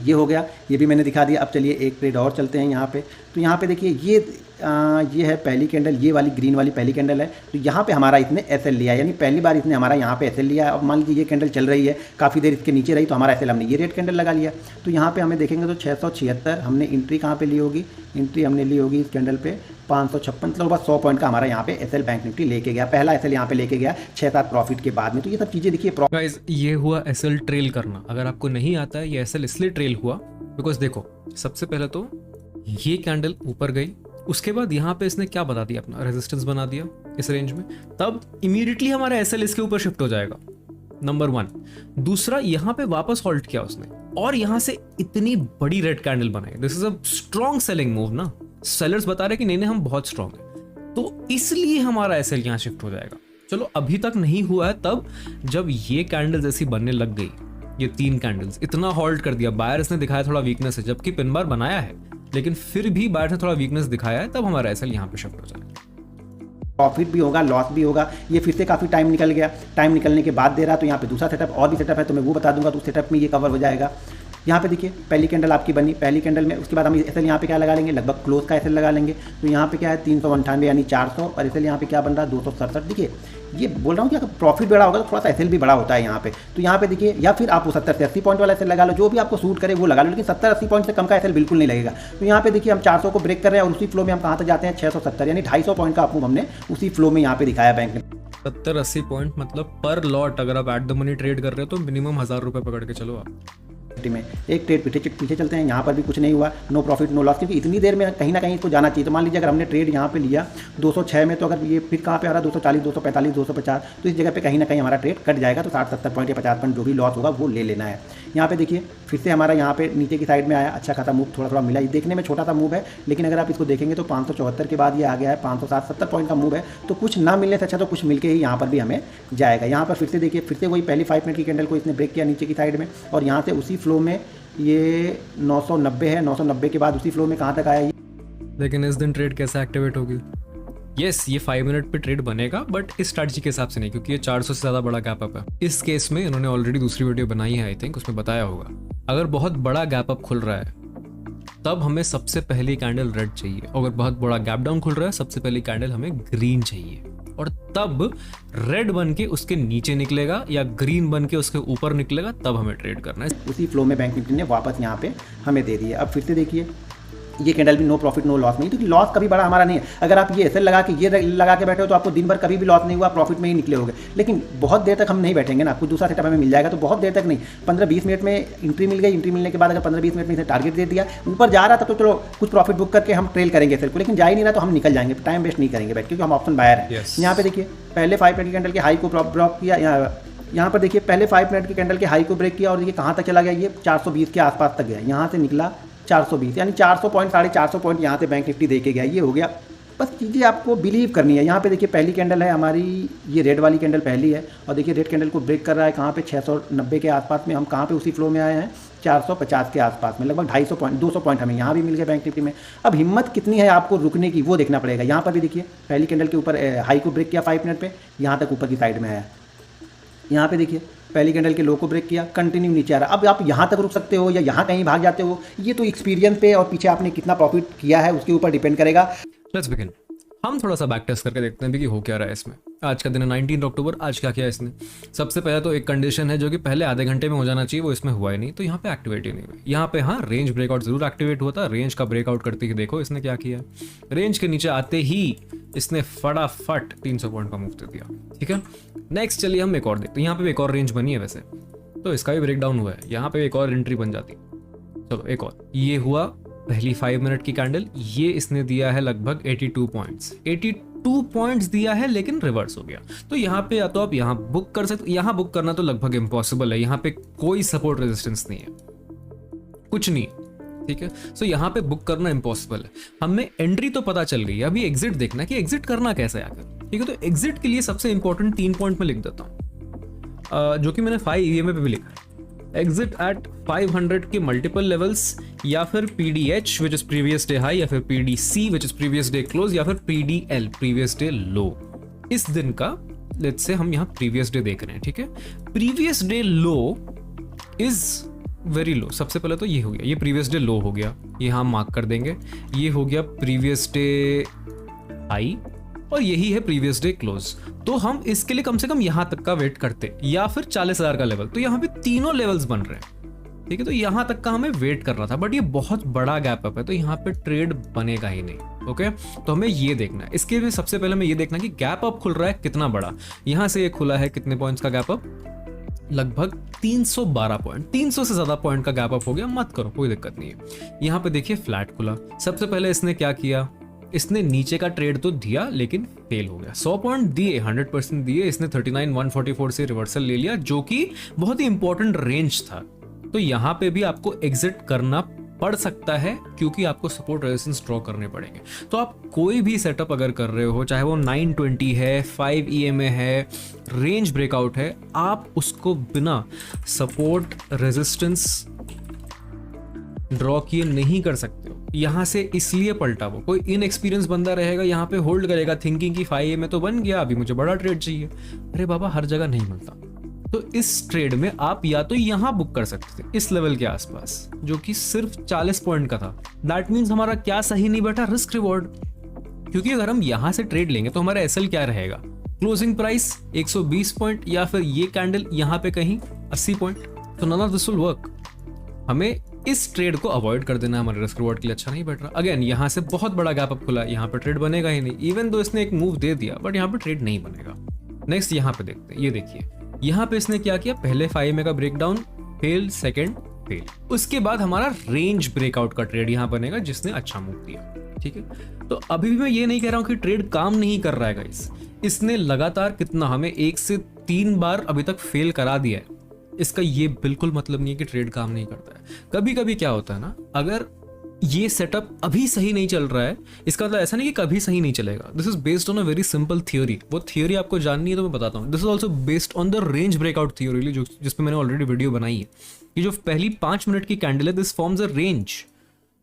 ये हो गया, ये भी मैंने दिखा दिया। अब चलिए एक ट्रेड और चलते हैं यहाँ पे। तो यहाँ पे देखिए ये ये है पहली कैंडल, ये वाली ग्रीन वाली पहली कैंडल है। तो यहाँ पे हमारा इसने एसएल लिया, यानी पहली बार इसने हमारा यहाँ पे एसएल लिया। अब मान लीजिए ये कैंडल चल रही है, काफ़ी देर इसके नीचे रही, तो हमारा एसएल हमने ये रेड कैंडल लगा लिया। तो यहाँ पे हमें देखेंगे तो 676 हमने एंट्री कहाँ पे ली होगी, एंट्री हमने ली होगी इस कैंडल पे 556, मतलब बस 100 पॉइंट का हमारा यहाँ पे एसएल बैंक निफ्टी लेके गया, पहला एसएल यहाँ पे लेके गया 6-7 प्रॉफिट के बाद में। तो ये सब चीज़ें देखिए। गाइस ये हुआ एसएल ट्रेल करना। अगर आपको नहीं आता है ये एसएल इसलिए ट्रेल हुआ बिकॉज देखो, सबसे पहले तो ये कैंडल ऊपर गई, उसके बाद यहाँ पे इसने क्या बता दिया, अपना रेजिस्टेंस बना दिया इस रेंज में, तब इमीडिएटली हमारा एसएल इसके ऊपर शिफ्ट हो जाएगा, नंबर 1। दूसरा, यहाँ पे वापस हॉल्ट किया उसने और यहाँ से इतनी बड़ी रेड कैंडल बनाई। This is a strong selling move ना, सेलर्स बता रहे कि नहीं हम बहुत स्ट्रॉन्ग है, तो इसलिए हमारा एसएल यहाँ शिफ्ट हो जाएगा। चलो अभी तक नहीं हुआ है, तब जब ये कैंडल्स ऐसी बनने लग गई, ये 3 कैंडल्स इतना हॉल्ट कर दिया, बायर्स ने दिखाया थोड़ा वीकनेस है, जबकि पिन बार बनाया है लेकिन फिर भी बायर्स ने थोड़ा वीकनेस दिखाया है, तब हमारा एसएल यहाँ पे शिफ्ट हो जाएगा। प्रॉफिट भी होगा, लॉस भी होगा। ये फिर से काफ़ी टाइम निकल गया, टाइम निकलने के बाद दे रहा, तो यहाँ पे दूसरा सेटअप और भी सेटअप है, तो मैं वो बता दूंगा, तो उस सेटअप में ये कवर हो जाएगा। यहाँ पे देखिए पहली कैंडल आपकी बनी, पहली कैंडल में, उसके बाद हम एसएल यहाँ पे क्या लगा लेंगे, लगभग क्लोज का एसएल लगा लेंगे। तो यहाँ पे क्या है 398 यानी 400, और एसएल यहाँ पे क्या बन रहा है 267। देखिए ये बोल रहा हूँ कि अगर प्रॉफिट बड़ा होगा तो थोड़ा सा एसएल भी बड़ा होता है यहाँ पे। तो यहाँ पे देखिए, या फिर आप 70 से 80 पॉइंट वाला एसएल लगा लो, जो भी आपको सूट करे वो लगा लो, लेकिन 70-80 पॉइंट से कम का एसएल बिल्कुल नहीं लगेगा। तो यहाँ पे देखिए हम 400 को ब्रेक कर रहे हैं, और उसी फ्लो में हम कहाँ तक जाते हैं 670, यानी 250 पॉइंट का आपको हमने उसी फ्लो में यहाँ पे दिखाया बैंक ने। 70-80 पॉइंट मतलब पर लॉट, अगर आप एट द मनी ट्रेड कर रहे हो तो मिनिमम 1000 रुपए पकड़ के चलो आप। में एक ट्रेड पीछे चलते हैं, यहाँ पर भी कुछ नहीं हुआ, नो प्रॉफिट नो लॉस, क्योंकि इतनी देर में कहीं ना कहीं इसको जाना चाहिए। तो मान लीजिए अगर हमने ट्रेड यहाँ पे लिया 206 में, तो अगर ये फिर कहाँ पे आ रहा है 240, 245, 250, तो इस जगह पे कहीं ना कहीं हमारा ट्रेड कट जाएगा। तो 60-70 पॉइंट या 50 पॉइंट जो भी लॉस होगा वो ले लेना है। यहाँ पे देखिए फिर से हमारा यहाँ पे नीचे की साइड में आया, अच्छा खासा मूव थोड़ा मिला, ये देखने में छोटा सा मूव है, लेकिन अगर आप इसको देखेंगे तो 574 के बाद ये आ गया है 560-70 पॉइंट का मूव है। तो कुछ ना मिलने से अच्छा तो कुछ मिलके ही यहाँ पर भी हमें जाएगा। यहाँ पर फिर से देखिए, फिर से वही पहली 5 मिनट की कैंडल को इसने ब्रेक किया नीचे की साइड में, और यहाँ से उसी फ्लो में ये 990 है, 990 के बाद उसी फ्लो में कहाँ तक आया ये। लेकिन इस दिन ट्रेड कैसे एक्टिवेट होगी? यस, ये 5 मिनट पे ट्रेड बनेगा, बट इस स्ट्रैटेजी के हिसाब से नहीं, क्योंकि ये 400 से ज़्यादा बड़ा गैप अप है। इस केस में इन्होंने ऑलरेडी दूसरी वीडियो बनाई है, आई थिंक उसमें बताया होगा। अगर बहुत बड़ा गैप अप खुल रहा है तब हमें सबसे पहली कैंडल रेड चाहिए, अगर बहुत बड़ा गैप डाउन खुल रहा है सबसे पहली कैंडल हमें ग्रीन चाहिए, और तब रेड बन के उसके नीचे निकलेगा या ग्रीन बन के उसके ऊपर निकलेगा, तब हमें ट्रेड करना है। उसी फ्लो में बैंक निफ्टी ने वापस यहाँ पे हमें दे दिया। अब फिर से देखिए ये कैंडल भी नो प्रॉफिट नो लॉस नहीं, क्योंकि लॉस कभी बड़ा हमारा नहीं है। अगर आप ये एसएल लगा के ये लगा के बैठे हो तो आपको दिन भर कभी भी लॉस नहीं हुआ, प्रॉफिट में ही निकले होगे। लेकिन बहुत देर तक हम नहीं बैठेंगे ना, कुछ दूसरा सेटअप हमें मिल जाएगा, तो बहुत देर तक नहीं, 15-20 मिनट में एंट्री मिल गई। एंट्री मिलने के बाद अगर 15-20 मिनट में इसे टारगेट दे दिया, ऊपर जा रहा था तो चलो कुछ प्रॉफिट बुक करके हम ट्रेल करेंगे एसएल को, लेकिन जा ही नहीं रहा तो हम निकल जाएंगे, टाइम वेस्ट नहीं करेंगे बैठ, क्योंकि हम ऑप्शन बायर हैं। यहाँ पे देखिए पहले 5 मिनट की कैंडल के हाई को ब्रेक किया, यहाँ पर देखिए पहले 5 मिनट की कैंडल के हाई को ब्रेक किया, और देखिए कहाँ तक चला गया, ये 420 के आसपास तक गया, यहाँ से निकला 420, यानी 400 पॉइंट 450 पॉइंट यहाँ से बैंक निफ्टी देके गया। ये हो गया, बस चीज़ें आपको बिलीव करनी है। यहाँ पे देखिए पहली कैंडल है हमारी, ये रेड वाली कैंडल पहली है, और देखिए रेड कैंडल को ब्रेक कर रहा है कहाँ पे 690 के आसपास में। हम कहाँ पे उसी फ्लो में आए हैं 450 के आसपास में, लगभग 250 पॉइंट 200 पॉइंट हमें यहाँ भी मिल गए बैंक निफ्टी में। अब हिम्मत कितनी है आपको रुकने की वो देखना पड़ेगा। यहाँ पर भी देखिए पहली कैंडल के ऊपर हाई को ब्रेक किया 5 मिनट पे, यहाँ तक ऊपर की साइड में आया। यहाँ पे देखिए पहली कैंडल के लो को ब्रेक किया, कंटिन्यू नीचे आ रहा। अब आप यहाँ तक रुक सकते हो या यहाँ कहीं भाग जाते हो, ये तो एक्सपीरियंस पे और पीछे आपने कितना प्रॉफिट किया है उसके ऊपर डिपेंड करेगा। Let's begin. हम थोड़ा सा बैक टेस्ट करके देखते हैं भी कि हो क्या रहा है इसमें। आज का दिन है 19 अक्टूबर। आज क्या किया इसने? सबसे पहले तो एक कंडीशन है जो कि पहले आधे घंटे में हो जाना चाहिए, वो इसमें हुआ ही नहीं, तो यहाँ पे एक्टिवेट ही नहीं हुई। यहाँ पे हाँ रेंज ब्रेकआउट जरूर एक्टिवेट हुआ था। रेंज का ब्रेकआउट करते ही देखो इसने क्या किया, रेंज के नीचे आते ही इसने फटाफट 300 पॉइंट का मूव दे दिया। ठीक है, नेक्स्ट चलिए हम एक और देखते हैं। यहाँ पे एक और रेंज बनी है वैसे, तो इसका भी ब्रेकडाउन हुआ है, यहाँ पे एक और एंट्री बन जाती। चलो एक और, ये हुआ पहली 5 मिनट की कैंडल, ये इसने दिया है लगभग 82 पॉइंट्स। 82 पॉइंट्स दिया है लेकिन रिवर्स हो गया। तो यहाँ पे या तो आप यहाँ बुक कर सकते, यहाँ बुक करना तो लगभग इम्पॉसिबल है, यहाँ पे कोई सपोर्ट रेजिस्टेंस नहीं है, कुछ नहीं। ठीक है, सो यहाँ पे बुक करना इम्पॉसिबल है। हमें एंट्री तो पता चल गई, अभी एग्जिट देखना कि एग्जिट करना कैसे आकर। ठीक है, तो एग्जिट के लिए सबसे इंपॉर्टेंट 3 पॉइंट में लिख देता हूँ, जो कि मैंने 5 EMA पे भी लिखा है। एग्जिट एट 500 के मल्टीपल लेवल्स, या फिर PDH which is previous day high, या फिर PDC which is previous day close, या फिर PDL प्रीवियस डे लो। इस दिन का लेट्स से हम यहाँ प्रीवियस डे देख रहे हैं। ठीक है, previous day low is very low. सबसे पहले तो ये हो गया, ये प्रीवियस डे लो हो गया, ये हम मार्क कर देंगे। ये हो गया प्रीवियस डे हाई और यही है प्रीवियस डे क्लोज। तो हम इसके लिए कम से कम यहां तक का वेट करते या फिर 40,000 का लेवल। तो यहाँ पे तीनों लेवल्स बन रहे हैं, ठीक है। तो यहां तक का हमें वेट करना था, बट ये बहुत बड़ा गैप अप है, तो यहाँ पे ट्रेड बनेगा ही नहीं। ओके, तो हमें ये देखना है। इसके लिए सबसे पहले हमें ये देखना है कि गैप अप खुल रहा है कितना बड़ा। यहां से ये खुला है कितने पॉइंट्स का गैप अप, लगभग 312 पॉइंट, 300 से ज्यादा पॉइंट का गैप अप हो गया। मत करो, कोई दिक्कत नहीं है। यहाँ पे देखिए फ्लैट खुला। सबसे पहले इसने क्या किया, इसने नीचे का ट्रेड तो दिया लेकिन फेल हो गया। 100 पॉइंट दिए, 100% दिए, इसने 39,144 से रिवर्सल ले लिया, जो कि बहुत ही इंपॉर्टेंट रेंज था। तो यहाँ पे भी आपको एग्जिट करना पड़ सकता है, क्योंकि आपको सपोर्ट रेजिस्टेंस ड्रॉ करने पड़ेंगे। तो आप कोई भी सेटअप अगर कर रहे हो, चाहे वो 920 है, 5 EMA है, रेंज ब्रेकआउट है, आप उसको बिना सपोर्ट रेजिस्टेंस ड्रॉ किए नहीं कर सकते हो। यहां से इसलिए पलटा, वो कोई इनएक्सपीरियंस बंदा रहेगा, यहाँ पे होल्ड करेगा थिंकिंग कि 5 EMA तो बन गया, अभी मुझे बड़ा ट्रेड चाहिए। अरे बाबा, हर जगह नहीं मिलता। तो इस ट्रेड में आप या तो यहां बुक कर सकते थे, इस लेवल के आसपास, जो कि सिर्फ 40 पॉइंट का था। दैट मीन्स हमारा क्या सही नहीं बैठा, रिस्क रिवॉर्ड। क्योंकि अगर हम यहां से ट्रेड लेंगे तो हमारा एसएल क्या रहेगा, क्लोजिंग प्राइस 120 पॉइंट, या फिर ये कैंडल यहां पे कहीं 80 पॉइंट। तो none of this will work. हमें इस ट्रेड को अवॉइड कर देना, हमारे रिस्क रिवॉर्ड के लिए अच्छा नहीं बैठ रहा। अगेन यहाँ से बहुत बड़ा गैप अप खुला, यहाँ पे ट्रेड बनेगा ही नहीं। इवन दो इसने एक मूव दे दिया, बट यहाँ पे ट्रेड नहीं बनेगा। नेक्स्ट यहाँ पे देखते हैं, ये देखिए यहाँ पे इसने क्या किया, पहले 5 EMA का ब्रेकडाउन फेल, सेकंड फेल, उसके बाद हमारा रेंज ब्रेकआउट का ट्रेड यहाँ बनेगा, जिसने अच्छा मूव दिया, ठीक है। तो अभी भी मैं ये नहीं कह रहा हूँ कि ट्रेड काम नहीं कर रहा है गाइस। इसने लगातार कितना, हमें 1 से 3 बार अभी तक फेल करा दिया है। इसका ये बिल्कुल मतलब नहीं है कि ट्रेड काम नहीं करता है। कभी कभी क्या होता है ना, अगर ये सेटअप अभी सही नहीं चल रहा है, इसका मतलब ऐसा नहीं कि कभी सही नहीं चलेगा। This is based on a very simple theory. वो थियोरी आपको जाननी है तो मैं बताता हूँ। This is also based on the range breakout theory, जिसपे मैंने ऑलरेडी वीडियो बनाई है। ये जो पहली 5 मिनट की कैंडल है, this forms a range.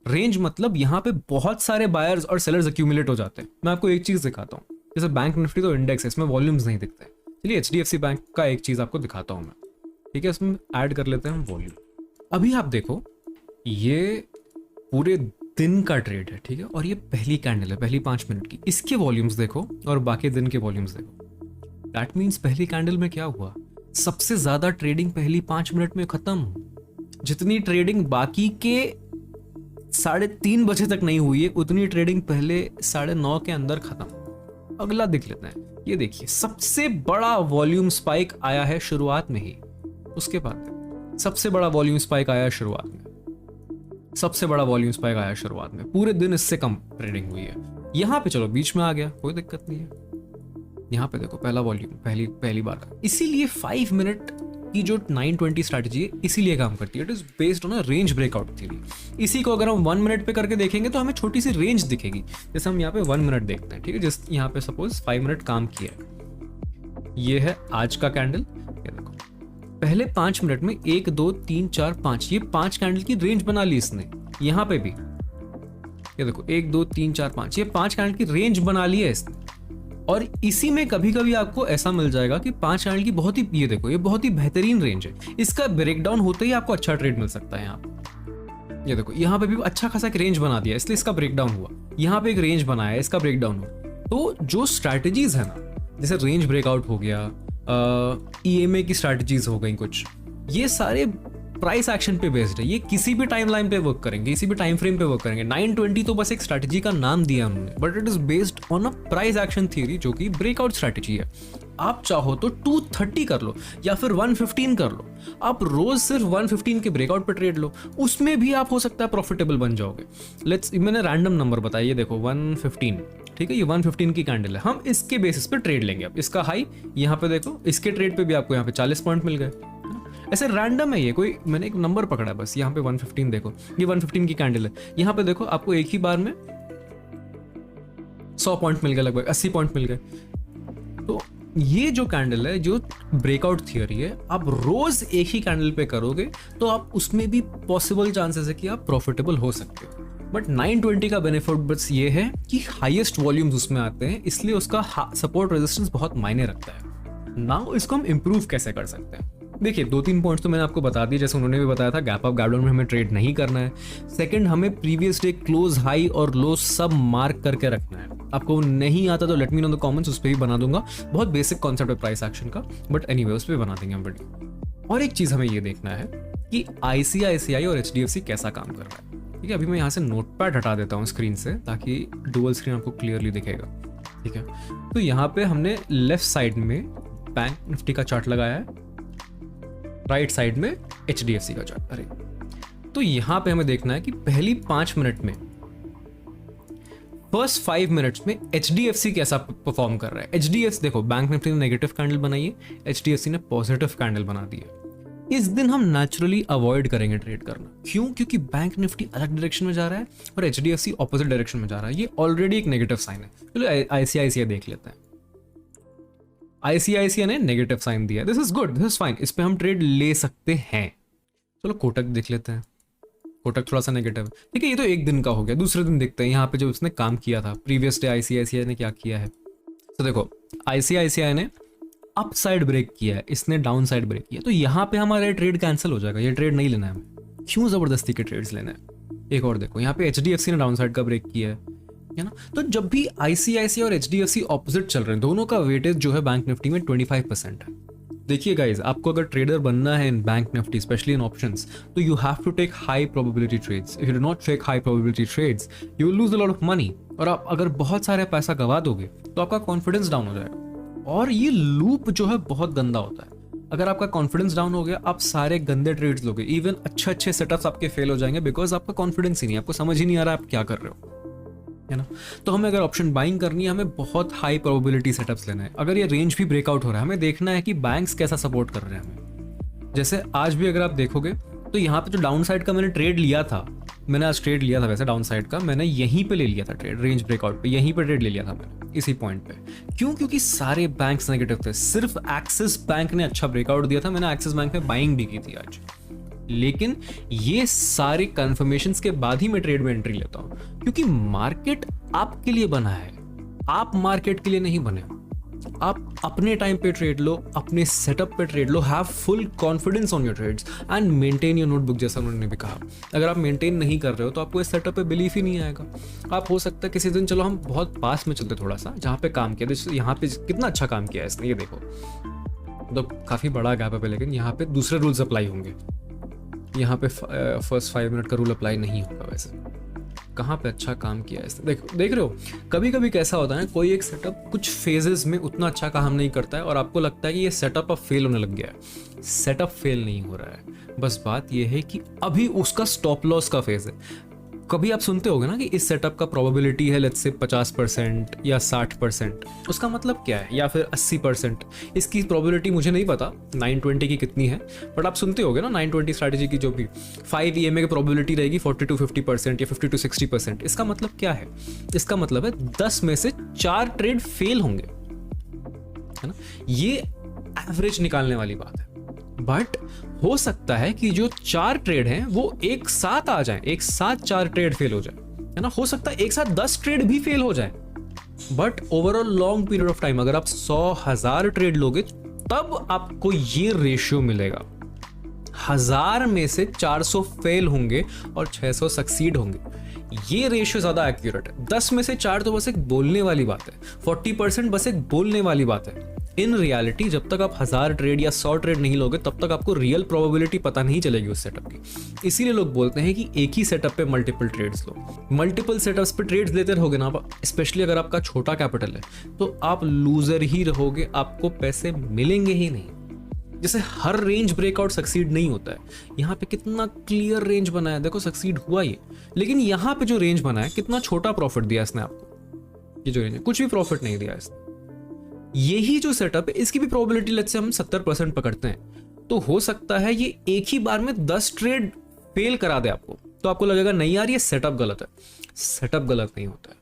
Range मतलब यहाँ पे बहुत सारे बायर्स और सेलर्स अक्यूमुलेट हो जाते हैं। मैं आपको एक चीज दिखाता हूँ, जैसे बैंक निफ्टी तो इंडेक्स है, इसमें वॉल्यूम्स नहीं दिखते। चलिए HDFC बैंक का एक चीज आपको दिखाता हूँ मैं, ठीक है। इसमें ऐड कर लेते हैं हम वॉल्यूम। अभी आप देखो, ये पूरे दिन का ट्रेड है, ठीक है, और ये पहली कैंडल है, पहली 5 मिनट की। इसके वॉल्यूम्स देखो और बाकी दिन के वॉल्यूम्स देखो। दैट मीन्स पहली कैंडल में क्या हुआ, सबसे ज्यादा ट्रेडिंग पहली 5 मिनट में खत्म। जितनी ट्रेडिंग बाकी के 3:30 बजे तक नहीं हुई है, उतनी ट्रेडिंग पहले 9:30 के अंदर खत्म। अगला देख लेते हैं, ये देखिए सबसे बड़ा वॉल्यूम स्पाइक आया है शुरुआत में ही। उसके बाद सबसे बड़ा वॉल्यूम स्पाइक आया है शुरुआत में, सबसे बड़ा वॉल्यूम स्पाइक आया शुरुआत में। पूरे दिन इससे कम ट्रेडिंग हुई है। यहाँ पे चलो बीच में आ गया, कोई दिक्कत नहीं है। यहाँ पे देखो पहला वॉल्यूम पहली बार का। इसीलिए 5 मिनट की जो 920 स्ट्रैटेजी है, इसीलिए काम करती है। It is based on a range breakout theory. इसी को अगर हम 1 मिनट पे करके देखेंगे तो हमें छोटी सी रेंज दिखेगी। जैसे हम यहाँ पे 1 मिनट देखते हैं, ठीक है, जिस यहाँ पे सपोज 5 मिनट काम किया है। ये है आज का कैंडल, ये देखो पहले 5 मिनट में 1 2 3 4 5, ये 5 कैंडल की रेंज बना ली इसने। यहाँ पे भी ये देखो 1 2 3 4 5, ये 5 कैंडल की रेंज बना ली है इसने। और इसी में कभी कभी आपको ऐसा मिल जाएगा कि 5 कैंडल की बहुत ही, ये देखो ये बहुत ही बेहतरीन रेंज है। इसका ब्रेकडाउन होते ही आपको अच्छा ट्रेड मिल सकता है। यहाँ ये देखो, यहाँ पे भी अच्छा खासा एक रेंज बना दिया, इसलिए इसका ब्रेकडाउन हुआ। यहाँ पे एक रेंज बनाया, इसका ब्रेकडाउन हुआ। तो जो स्ट्रैटेजीज है ना, जैसे रेंज ब्रेकआउट हो गया, EMA की स्ट्रैटेजीज हो गई कुछ, ये सारे प्राइस एक्शन पे बेस्ड है। ये किसी भी टाइम लाइन पे वर्क करेंगे, किसी भी टाइम फ्रेम पे वर्क करेंगे। 920 तो बस एक स्ट्रैटेजी का नाम दिया उन्होंने, but it is based on a price action theory, जो कि ब्रेकआउट स्ट्रैटेजी है। आप चाहो तो 230 कर लो या फिर 115 कर लो। आप रोज सिर्फ 115 के ब्रेकआउट पे ट्रेड लो, उसमें भी आप हो सकता है प्रॉफिटेबल बन जाओगे। मैंने रैंडम नंबर बताया, ये देखो 115, ठीक है, ये 115 की कैंडल है। हम इसके बेसिस पे ट्रेड लेंगे। अब इसका हाई यहाँ पे देखो, इसके ट्रेड पे भी आपको यहाँ पे 40 पॉइंट मिल गए। ऐसे रैंडम है ये, कोई मैंने एक नंबर पकड़ा बस। यहाँ पे 115 देखो, ये 115 की कैंडल है। यहाँ पे देखो आपको एक ही बार में 100 पॉइंट मिल गए, लगभग 80 पॉइंट मिल गए। तो ये जो कैंडल है, जो ब्रेकआउट थियोरी है, आप रोज एक ही कैंडल पे करोगे तो आप उसमें भी पॉसिबल चांसेस है कि आप प्रॉफिटेबल हो सकते हो। बट 920 का बेनिफिट बस ये है कि हाईएस्ट वॉल्यूम्स उसमें आते हैं, इसलिए उसका सपोर्ट रेजिस्टेंस बहुत मायने रखता है। नाउ इसको हम इंप्रूव कैसे कर सकते हैं? देखिए 2-3 पॉइंट्स तो मैंने आपको बता दिए, जैसे उन्होंने भी बताया था गैप अप गैप डाउन में हमें ट्रेड नहीं करना है। सेकंड, हमें प्रीवियस डे क्लोज हाई और लो सब मार्क करके रखना है। आपको नहीं आता तो let me know in the comments, उस पर भी बना दूंगा। बहुत बेसिक कॉन्सेप्ट है प्राइस एक्शन का, बट एनीवे उस पर बना देंगे हम वीडियो। और एक चीज़ हमें ये देखना है कि ICICI और HDFC कैसा काम कर रहा है। ठीक है, अभी मैं यहाँ से नोटपैड हटा देता हूँ स्क्रीन से ताकि डुअल स्क्रीन आपको क्लियरली दिखेगा। ठीक है, तो यहाँ पे हमने लेफ्ट साइड में बैंक निफ्टी का चार्ट लगाया है, राइट साइड में HDFC का चार्ट। अरे तो यहाँ पे हमें देखना है कि पहली 5 मिनट में, फर्स्ट 5 मिनट्स में HDFC कैसा परफॉर्म कर रहा है। HDFC देखो, बैंक निफ्टी ने नेगेटिव कैंडल बनाई है, HDFC ने पॉजिटिव कैंडल बना दी है। इस दिन हम नेचुरली अवॉइड करेंगे ट्रेड करना। क्यों? क्योंकि बैंक निफ्टी अलग डायरेक्शन में जा रहा है और HDFC ऑपोजिट डायरेक्शन में जा रहा है। ये ऑलरेडी एक नेगेटिव साइन है। चलो ICICI देख लेते हैं। ICICI ने नेगेटिव साइन दिया, this is good, this is fine, इस पे हम ट्रेड ले सकते हैं। चलो कोटक देख लेते हैं, कोटक थोड़ा सा नेगेटिव है। ठीक है, ये तो एक दिन का हो गया। दूसरे दिन देखते हैं यहाँ पे जो उसने काम किया था प्रीवियस डे ICICI ने क्या किया है। तो देखो ICICI ने अप साइड ब्रेक किया है, इसने डाउन साइड ब्रेक किया, तो यहाँ पे हमारा ट्रेड कैंसिल हो जाएगा। ये ट्रेड नहीं लेना है हमें। क्यों जबरदस्ती के ट्रेड्स लेना है। एक और देखो, यहाँ पे HDFC ने डाउन साइड का ब्रेक किया है ना। तो जब भी ICICI और HDFC ऑपोजिट चल रहे हैं, दोनों का वेटेज जो है बैंक निफ्टी में 25% है। देखिए गाइज, आपको अगर ट्रेडर बनना है in bank Nifty, specially in options, तो you have to take high probability trades. If you do not take high probability trades, you will lose a lot of money. और आप अगर बहुत सारे पैसा गवा दोगे तो आपका कॉन्फिडेंस डाउन हो जाएगा। और ये लूप जो है बहुत गंदा होता है। अगर आपका कॉन्फिडेंस डाउन हो गया, आप सारे गंदे ट्रेड्स लोगे, इवन अच्छे सेटअप्स आपके फेल हो जाएंगे, बिकॉज आपका कॉन्फिडेंस ही नहीं, आपको समझ ही नहीं आ रहा आप क्या कर रहे हो, है ना। तो हमें अगर ऑप्शन बाइंग करनी है, हमें बहुत हाई प्रोबेबिलिटी सेटअप्स लेना है। अगर ये रेंज भी ब्रेकआउट हो रहा है, हमें देखना है कि बैंक्स कैसा सपोर्ट कर रहे हैं हमें। जैसे आज भी अगर आप देखोगे तो यहाँ पे जो डाउन साइड का मैंने ट्रेड लिया था, मैंने आज ट्रेड लिया था वैसे डाउन साइड का, मैंने यहीं पे ले लिया था ट्रेड, रेंज ब्रेकआउट पे, यहीं पे ट्रेड ले लिया था मैंने इसी पॉइंट पे। क्यों? क्योंकि सारे बैंक्स नेगेटिव थे, सिर्फ एक्सिस बैंक ने अच्छा ब्रेकआउट दिया था। मैंने एक्सिस बैंक में बाइंग भी की थी आज, लेकिन ये सारे कंफर्मेशंस के बाद ही मैं ट्रेड में एंट्री लेता हूं, क्योंकि मार्केट आपके लिए बना है, आप मार्केट के लिए नहीं बने। आप अपने टाइम पे ट्रेड लो, अपने सेटअप पे ट्रेड लो, have full confidence on your trades and maintain your notebook, जैसा उन्होंने भी कहा। अगर आप मेंटेन नहीं कर रहे हो तो आपको इस सेटअप पे बिलीफ ही नहीं आएगा। आप हो सकता है किसी दिन, चलो हम बहुत पास में चलते थोड़ा सा, जहाँ पे काम किया, जैसे यहाँ पे कितना अच्छा काम किया है इसने, ये देखो तो काफी बड़ा गैप है, लेकिन यहाँ पे दूसरे रूल्स अप्लाई होंगे। यहाँ पे फर्स्ट 5 मिनट का रूल अप्लाई नहीं होगा। वैसे कहाँ पे अच्छा काम किया है इसने, देख रहे हो। कभी कभी कैसा होता है, कोई एक सेटअप कुछ फेजेस में उतना अच्छा काम नहीं करता है और आपको लगता है कि ये सेटअप अब फेल होने लग गया है। सेटअप फेल नहीं हो रहा है, बस बात ये है कि अभी उसका स्टॉप लॉस का फेज है। कभी आप सुनते होगे ना कि इस सेटअप का प्रोबेबिलिटी है लेट्स से 50% या 60%, उसका मतलब क्या है, या फिर 80%। इसकी प्रोबेबिलिटी मुझे नहीं पता 920 की कितनी है, बट आप सुनते होगे ना 920 स्ट्रैटेजी की जो भी 5 EMA की प्रोबेबिलिटी रहेगी 40 to 50% या 50 to 60%। इसका मतलब क्या है? इसका मतलब है 10 में से 4 ट्रेड फेल होंगे, है ना। ये एवरेज निकालने वाली बात है, बट हो सकता है कि जो 4 ट्रेड हैं वो एक साथ आ जाएं, एक साथ 4 ट्रेड फेल हो जाए, है ना। हो सकता है एक साथ 10 ट्रेड भी फेल हो जाए, but overall long period of time अगर आप 100,000 ट्रेड लोगे तब आपको ये रेशियो मिलेगा। 1000 में से 400 फेल होंगे और 600 सक्सीड होंगे। ये रेशियो ज्यादा एक्यूरेट है। 10 में से 4 तो बस एक बोलने वाली बात है, 40% बस एक बोलने वाली बात है। इन रियलिटी जब तक आप 1000 ट्रेड या 100 ट्रेड नहीं लोगे तब तक आपको रियल प्रोबेबिलिटी पता नहीं चलेगी उस सेटअप की। इसीलिए लोग बोलते हैं कि एक ही सेटअप पे मल्टीपल ट्रेड्स लो। मल्टीपल सेटअप्स पे ट्रेड्स लेते रहोगे ना आप, स्पेशली अगर आपका छोटा कैपिटल है, तो आप लूजर ही रहोगे, आपको पैसे मिलेंगे ही नहीं। जैसे हर रेंज ब्रेकआउट सक्सीड नहीं होता है। यहाँ पे कितना क्लियर रेंज बना है, देखो सक्सीड हुआ ये, लेकिन यहाँ पे जो रेंज बना है कितना छोटा प्रॉफिट दिया इसने आपको। ये जो रेंज है कुछ भी प्रॉफिट नहीं दिया इसने। यही जो सेटअप है इसकी भी प्रोबेबिलिटी लेट्स से हम 70% पकड़ते हैं, तो हो सकता है ये एक ही बार में 10 ट्रेड फेल करा दे आपको, तो आपको लगेगा नहीं यार ये सेटअप गलत है। सेटअप गलत नहीं होता है,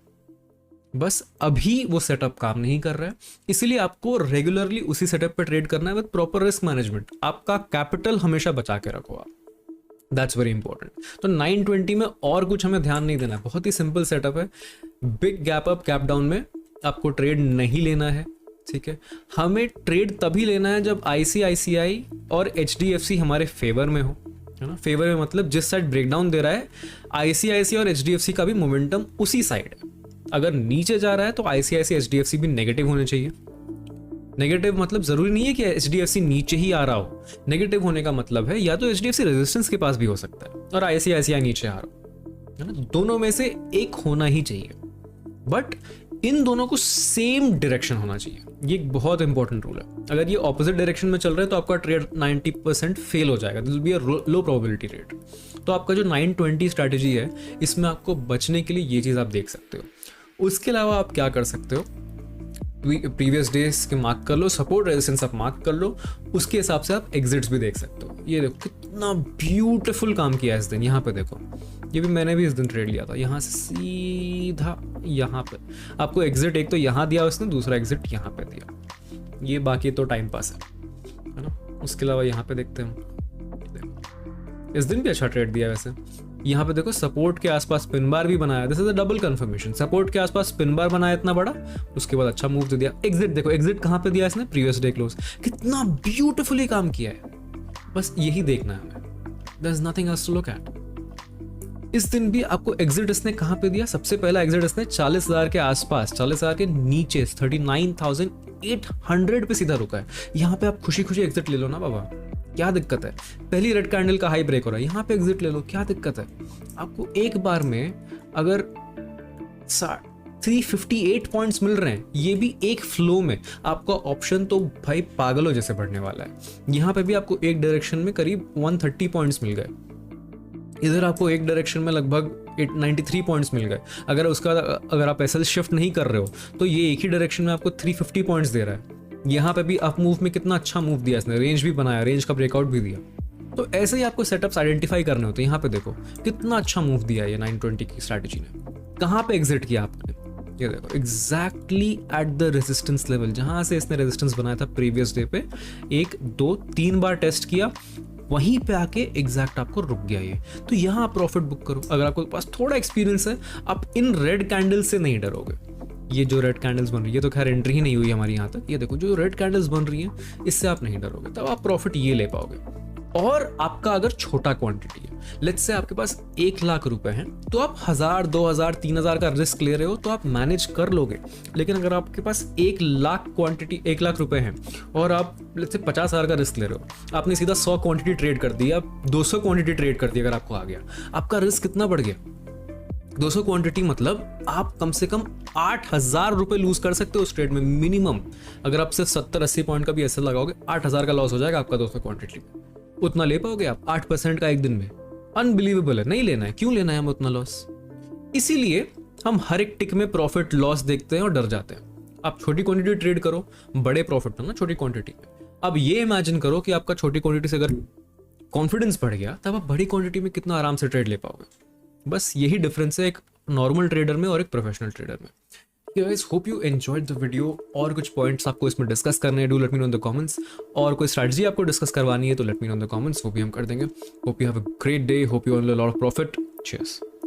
बस अभी वो सेटअप काम नहीं कर रहा है, इसीलिए आपको रेगुलरली उसी सेटअप पे ट्रेड करना है विद प्रॉपर रिस्क मैनेजमेंट। आपका कैपिटल हमेशा बचा के रखो आप, दैट्स वेरी इंपॉर्टेंट। तो 920 में और कुछ हमें ध्यान नहीं देना है, बहुत ही सिंपल सेटअप है। Big gap up gap down में आपको ट्रेड नहीं लेना है, ठीक है, हमें ट्रेड तभी लेना है जब आईसीआईसीआई और एचडीएफसी हमारे फेवर में हो, है ना। फेवर में मतलब जिस साइड ब्रेकडाउन दे रहा है आईसीआईसीआई और एचडीएफसी का भी मोमेंटम उसी साइड है। अगर नीचे जा रहा है तो आईसीआईसीआई एचडीएफसी भी नेगेटिव होने चाहिए। नेगेटिव मतलब जरूरी नहीं है कि एचडीएफसी नीचे ही आ रहा हो, नेगेटिव होने का मतलब है या तो एचडीएफसी रेजिस्टेंस के पास भी हो सकता है और आईसीआईसीआई नीचे आ रहा हो, है ना। दोनों में से एक होना ही चाहिए, बट इन दोनों को सेम डायरेक्शन होना चाहिए। ये एक बहुत इंपॉर्टेंट रूल है। अगर ये ऑपोजिट डायरेक्शन में चल रहा है तो आपका ट्रेड 90% फेल हो जाएगा, this will be a low probability rate. तो आपका जो 920 स्ट्रैटेजी है, इसमें आपको बचने के लिए ये चीज़ आप देख सकते हो। उसके अलावा आप क्या कर सकते हो, प्रीवियस डेज के मार्क कर लो, सपोर्ट रेजिस्टेंस आप मार्क कर लो, उसके हिसाब से आप एग्जिट्स भी देख सकते हो। ये देखो कितना ब्यूटीफुल काम किया है इस दिन। यहाँ पे देखो, ये भी मैंने भी इस दिन ट्रेड लिया था। यहाँ से सीधा यहाँ पे आपको एग्जिट एक तो यहाँ दिया उसने, दूसरा एग्जिट यहाँ पे दिया। ये बाकी तो टाइम पास है ना। उसके अलावा यहाँ पे देखते हैं, इस दिन भी अच्छा ट्रेड दिया वैसे। यहाँ पे देखो सपोर्ट के आसपास पिन बार भी बनाया, this is a double confirmation. Support के आसपास पिन बार बनाया इतना बड़ा, उसके बाद अच्छा मूव दे दिया। एग्जिट देखो, एग्जिट कहाँ पे दिया इसने, प्रीवियस डे क्लोज। कितना ब्यूटीफुली काम किया है, बस यही देखना है हमें, there is nothing else to look at. इस दिन भी आपको एग्जिट इसने कहाँ पे दिया, सबसे पहला एग्जिट इसने 40,000 के आसपास, 40,000 के नीचे 39,800 पे सीधा रुका है। यहाँ पे आप खुशी खुशी एग्जिट ले लो ना बाबा, क्या दिक्कत है। पहली रेड कैंडल का हाई ब्रेक हो रहा है, यहाँ पे एग्जिट ले लो, क्या दिक्कत है। आपको एक बार में अगर 358 पॉइंट्स मिल रहे हैं, ये भी एक फ्लो में, आपका ऑप्शन तो भाई पागलों जैसे बढ़ने वाला है। यहाँ पे भी आपको एक डायरेक्शन में करीब 130 पॉइंट्स मिल गए, इधर आपको एक डायरेक्शन में लगभग 93 पॉइंट्स मिल गए। अगर आप एसएल शिफ्ट नहीं कर रहे हो तो ये एक ही डायरेक्शन में आपको 350 पॉइंट्स दे रहा है। यहाँ पे भी अप मूव में कितना अच्छा मूव दिया इसने, रेंज भी बनाया, रेंज का ब्रेकआउट भी दिया। तो ऐसे ही आपको सेटअप्स आइडेंटिफाई करने होते हैं। यहाँ पे देखो कितना अच्छा मूव दिया है ये 920 की स्ट्रैटेजी ने। कहाँ पे एग्जिट किया आपने, ये देखो exactly at the resistance level, जहां से इसने रेजिस्टेंस बनाया था प्रीवियस डे पे। 1 2 3 बार टेस्ट किया, वहीं पे आके एग्जैक्ट आपको रुक गया ये। तो यहाँ आप प्रॉफिट बुक करो। अगर आपके पास थोड़ा एक्सपीरियंस है, आप इन रेड कैंडल से नहीं डरोगे। ये जो रेड कैंडल्स बन रही है, तो खैर एंट्री ही नहीं हुई हमारी यहाँ तक। ये देखो जो रेड कैंडल्स बन रही हैं, इससे आप नहीं डरोगे, तब आप प्रॉफिट ये ले पाओगे। और आपका अगर छोटा क्वांटिटी है, लेट्स से आपके पास 1 लाख रुपए हैं, तो आप 1000 2000 3000 का रिस्क ले रहे हो तो आप मैनेज कर लोगे। लेकिन अगर आपके पास 1 लाख क्वांटिटी, 1 लाख रुपए हैं और आप लेट्स से 50,000 का रिस्क ले रहे हो, आपने सीधा 100 क्वांटिटी ट्रेड कर दी, आप 200 क्वांटिटी ट्रेड कर दी, अगर आपको आ गया, आपका रिस्क कितना बढ़ गया। 200 क्वांटिटी मतलब आप कम से कम 8,000 रुपए लूज कर सकते हो उस ट्रेड में मिनिमम। अगर आप सिर्फ 70-80 पॉइंट का भी ऐसे लगाओगे, 8,000 का लॉस हो जाएगा आपका 200 क्वांटिटी। उतना ले पाओगे आप 8% का एक दिन में? अनबिलीवेबल है। नहीं लेना है, क्यों लेना है हमें उतना लॉस। इसीलिए हम हर एक टिक में प्रॉफिट लॉस देखते हैं और डर जाते हैं। आप छोटी क्वांटिटी ट्रेड करो, बड़े प्रॉफिट हो ना छोटी क्वांटिटी में। अब ये इमेजिन करो कि आपका छोटी क्वांटिटी से अगर कॉन्फिडेंस बढ़ गया, तब आप बड़ी क्वांटिटी में कितना आराम से ट्रेड ले पाओगे। बस यही डिफरेंस है एक नॉर्मल ट्रेडर में और एक प्रोफेशनल ट्रेडर में। Guys, hope you enjoyed the video। और कुछ पॉइंट्स आपको इसमें डिस्कस करने हैं, do let me know in the comments. और कोई स्ट्रैटेजी आपको डिस्कस करवानी है तो let me know in the comments, वो भी हम कर देंगे। Hope you have a great day, hope you earn a lot of profit. Cheers.